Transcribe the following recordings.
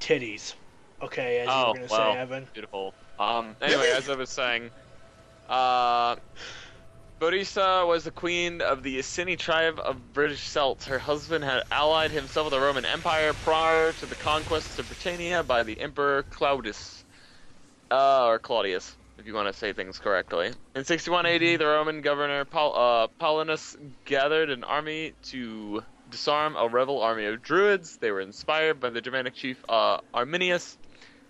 titties. Okay, as you were gonna say, Evan. Beautiful. Anyway, as I was saying, Beatrice was the queen of the Iceni tribe of British Celts. Her husband had allied himself with the Roman Empire prior to the conquest of Britannia by the Emperor Claudius, or Claudius, if you want to say things correctly. In 61 AD, the Roman governor Paulinus gathered an army to disarm a rebel army of Druids. They were inspired by the Germanic chief Arminius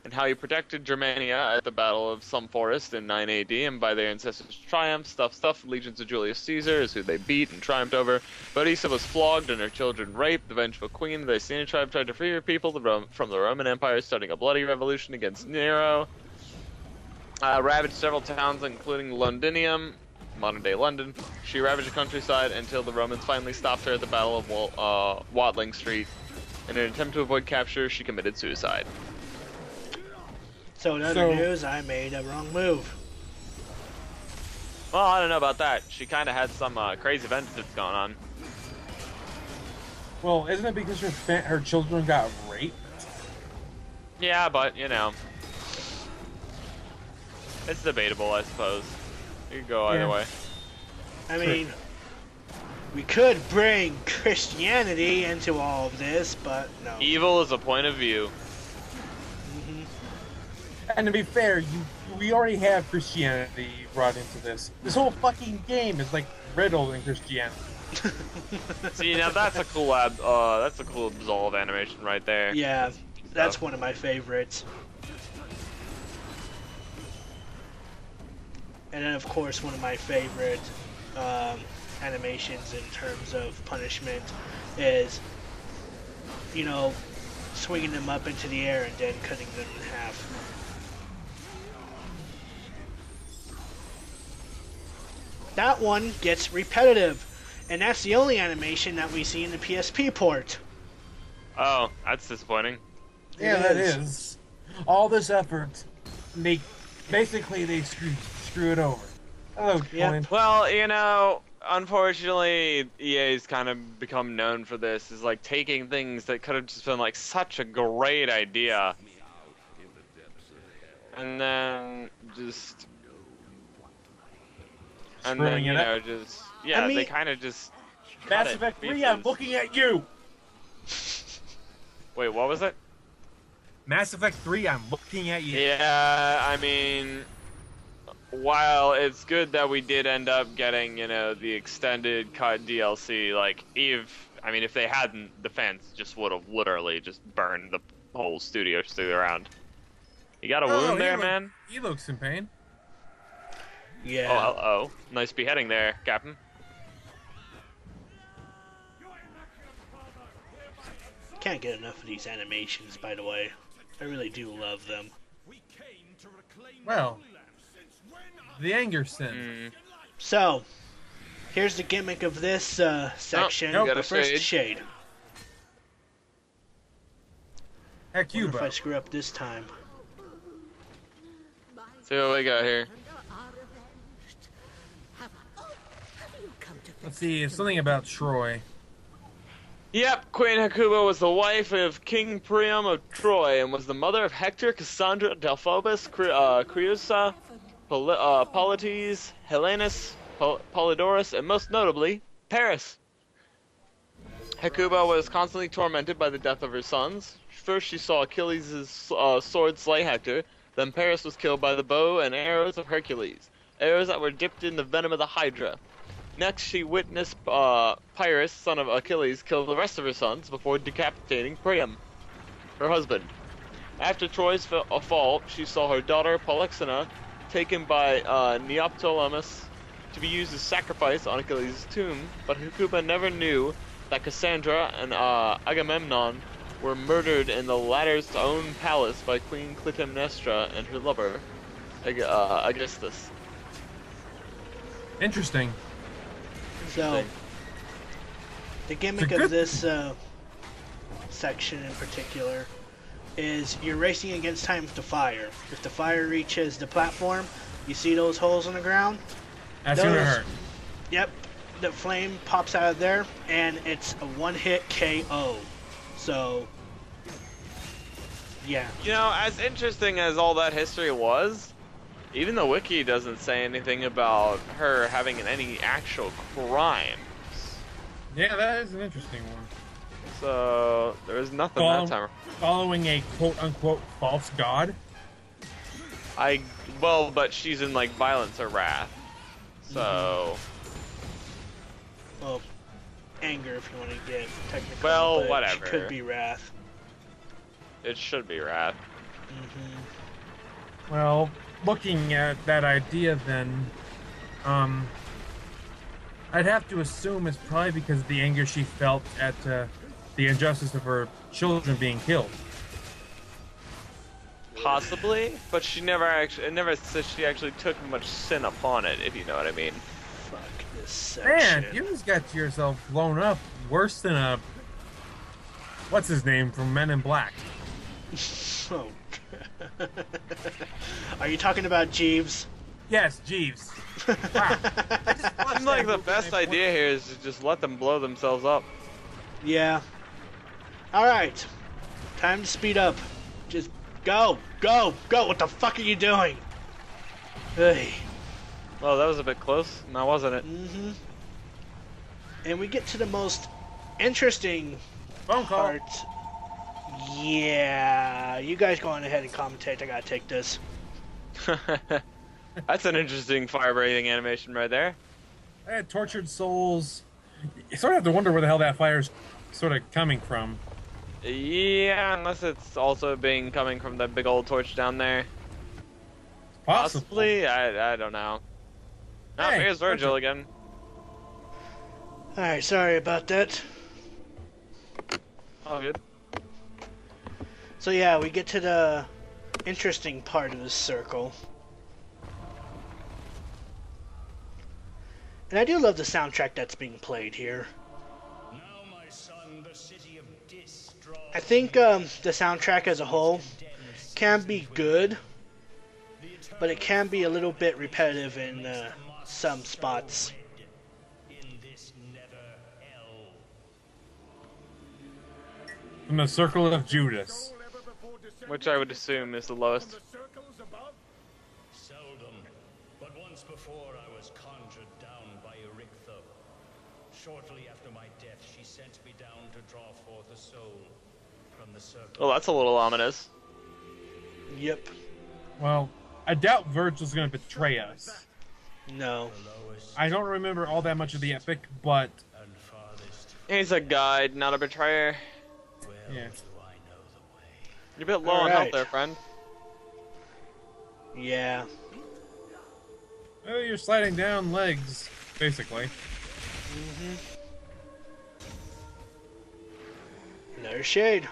and how he protected Germania at the Battle of Some Forest in 9 AD, and by their ancestors' triumph, stuff, legions of Julius Caesar is who they beat and triumphed over. Beatrice was flogged and her children raped. The vengeful queen of the Iceni tribe tried to free her people from the Roman Empire, starting a bloody revolution against Nero. Ravaged several towns, including Londinium, modern-day London. She ravaged the countryside until the Romans finally stopped her at the Battle of Watling Street. In an attempt to avoid capture, she committed suicide. So in other news, I made a wrong move. Well, I don't know about that. She kind of had some crazy vengeance going on. Well, isn't it because her children got raped? Yeah, but, you know, it's debatable, I suppose. You could go either way. I mean, we could bring Christianity into all of this, but no. Evil is a point of view. And to be fair, we already have Christianity brought into this. This whole fucking game is like riddled in Christianity. See, now that's a cool Absolve animation right there. Yeah, that's one of my favorites. And then, of course, one of my favorite animations in terms of punishment is, you know, swinging them up into the air and then cutting them in half. That one gets repetitive, and that's the only animation that we see in the PSP port. Oh, that's disappointing. Yeah, that is. All this effort, basically they screw it over. Hello, Coin. Well, you know, unfortunately, EA's kind of become known for this, is like taking things that could have just been like such a great idea, and then just... And then, you know, just... Yeah, I mean, they kind of just... Mass Effect 3, I'm looking at you! Wait, what was it? Mass Effect 3, I'm looking at you. Yeah, I mean... While it's good that we did end up getting, you know, the extended cut DLC, like, if they hadn't, the fans just would have literally just burned the whole studio to the ground. You got a wound there, man? He looks in pain. Yeah. Oh, nice beheading there, Captain. Can't get enough of these animations, by the way. I really do love them. Well, the anger sin. So, here's the gimmick of this section. The first shade. Heck, you, if I screw up this time. See what we got here. Let's see, it's something about Troy. Yep, Queen Hecuba was the wife of King Priam of Troy and was the mother of Hector, Cassandra, Deiphobus, Creusa, Polites, Helenus, Polydorus, and most notably, Paris. Hecuba was constantly tormented by the death of her sons. First she saw Achilles' sword slay Hector, then Paris was killed by the bow and arrows of Hercules, arrows that were dipped in the venom of the Hydra. Next, she witnessed Pyrrhus, son of Achilles, kill the rest of her sons before decapitating Priam, her husband. After Troy's fall, she saw her daughter Polyxena taken by Neoptolemus to be used as sacrifice on Achilles' tomb, but Hecuba never knew that Cassandra and Agamemnon were murdered in the latter's own palace by Queen Clytemnestra and her lover, Aegisthus. Interesting. So, the gimmick of this section in particular is you're racing against time with the fire. If the fire reaches the platform, you see those holes in the ground? That's gonna hurt. Yep, the flame pops out of there, and it's a one-hit KO. So, Yeah. You know, as interesting as all that history was, even the wiki doesn't say anything about her having any actual crime. Yeah, that is an interesting one. So there was nothing that time. Following a quote-unquote false god? Well, but she's in like violence or wrath. So Well, anger if you want to get technical. Well, but whatever. She could be wrath. it should be wrath. Well, looking at that idea then, I'd have to assume it's probably because of the anger she felt at the injustice of her children being killed. Possibly, but it never says she actually took much sin upon it, if you know what I mean. Fuck this section. Man, you just got yourself blown up worse than a... What's his name from Men in Black? Oh. Are you talking about Jeeves? Yes, Jeeves. Wow. Seems like the best idea here is to just let them blow themselves up. Yeah. Alright. Time to speed up. Just go, go, go. What the fuck are you doing? Hey. Well, that was a bit close, now wasn't it? And we get to the most interesting Phone call. part. Yeah. You guys go on ahead and commentate. I gotta take this. That's an interesting fire-breathing animation right there. I had tortured souls. You sort of have to wonder where the hell that fire's sort of coming from. Yeah, unless it's also coming from the big old torch down there. Possible. Possibly, I don't know. Oh, Hey, here's Virgil again. Alright, sorry about that. Oh, good. So yeah, we get to the interesting part of this circle. And I do love the soundtrack that's being played here. Now, my son, the city of Dis draws I think the soundtrack as a whole can be good, but it can be a little bit repetitive in some spots. in this nether hell. From the Circle of Judas. Which I would assume is the lowest. Seldom, but once before I was conjured down by Erichtho. Shortly after my death, she sent me down to draw forth a soul from the circle. Well, that's a little ominous. Yep. Well, I doubt Virgil's going to betray us. No. I don't remember all that much of the epic, but... And farthest, He's a guide, not a betrayer. well Yeah. do I know the way. You're a bit low on Alright. health there, friend. Yeah. Well, you're sliding down legs, basically. Another shade.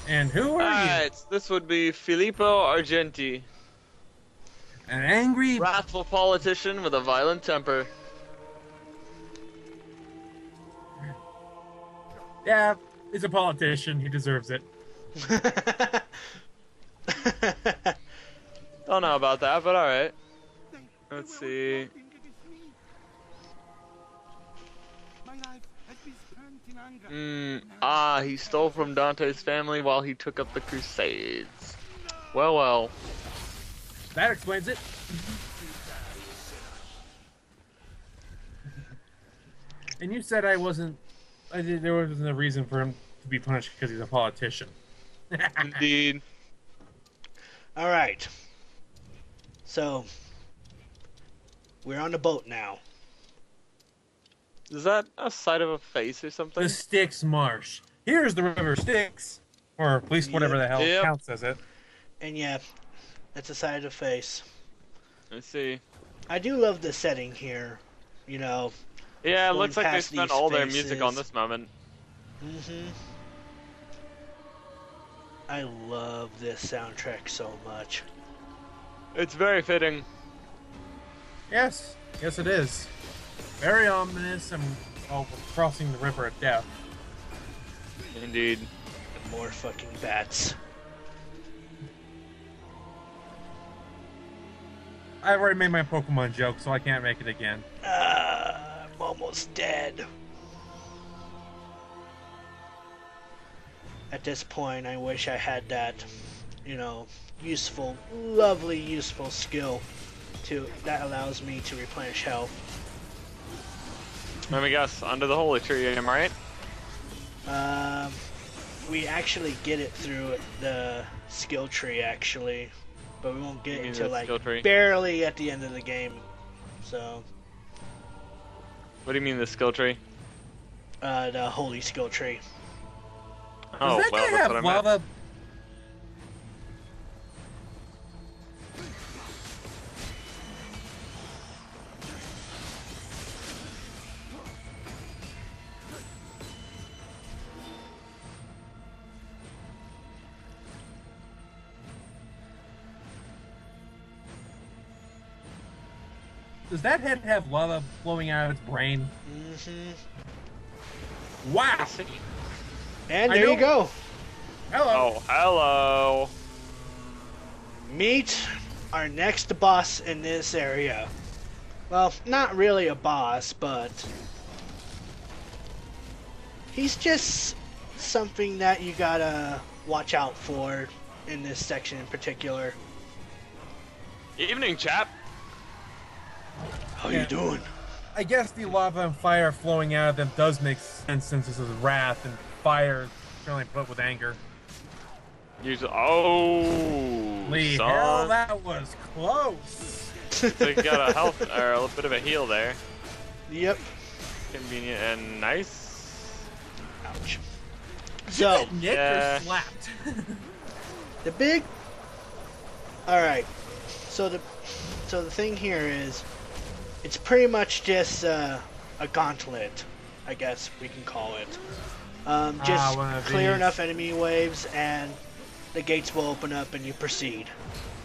And who are you? Alright, this would be Filippo Argenti. An angry... Wrathful politician with a violent temper. Yeah, he's a politician. He deserves it. Don't know about that, but alright. Let's see. He stole from Dante's family while he took up the Crusades. Well, well. That explains it. And you said there wasn't a reason for him to be punished because he's a politician. Indeed. Alright. So, we're on the boat now. Is that a side of a face or something? The Styx Marsh. Here's the river Styx. Or at least whatever the hell Yep. counts as it. And yeah, that's a side of the face. Let's see. I do love the setting here. You know. Yeah, it Going looks like they past spent these all their music on faces. this moment. I love this soundtrack so much. It's very fitting. Yes. Yes, it is. Very ominous and we're crossing the river of death. Indeed. And more fucking bats. I've already made my Pokemon joke, so I can't make it again. I'm almost dead. at this point, I wish I had that, useful, lovely, useful skill that allows me to replenish health. Let me guess, under the holy tree, am I right? We actually get it through the skill tree, actually, but we won't get it until like barely at the end of the game. So. What do you mean the skill tree? The holy skill tree. Oh, Does that guy have lava? Does that head have lava flowing out of its brain? Mm-hmm. Wow! And there you go. Hello. Oh, hello. Meet our next boss in this area. Well, not really a boss, but he's just something that you gotta watch out for in this section in particular. Evening, chap. How you doing? I guess the lava and fire flowing out of them does make sense since this is wrath and fire is generally put with anger. Holy hell, that was close. So you got a health or a little bit of a heal there. Yep. Convenient and nice. Ouch. So Nick or slapped. the big. All right. So the thing here is, it's pretty much just a gauntlet, I guess we can call it. Just clear enough enemy waves and the gates will open up and you proceed.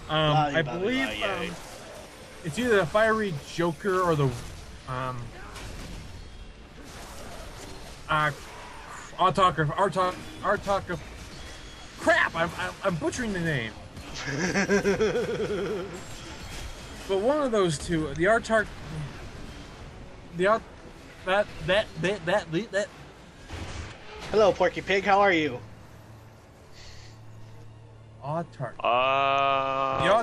I believe it's either the fiery Joker or the Artok. Crap! I'm butchering the name. But one of those two, the Artok, that. Hello, Porky Pig. How are you? Autark.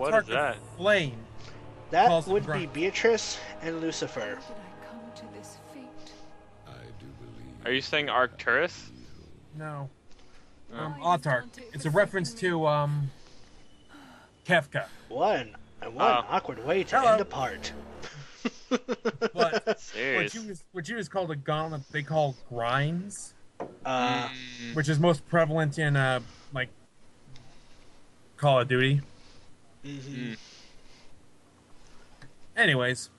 What is that? Flame. That would be Beatrice and Lucifer. Are you saying Arcturus? No. Autark. It's a reference to Kefka. What an awkward way to end a part. But what you just called a gauntlet, they call grinds. Which is most prevalent in like Call of Duty. Mm-hmm. Anyways,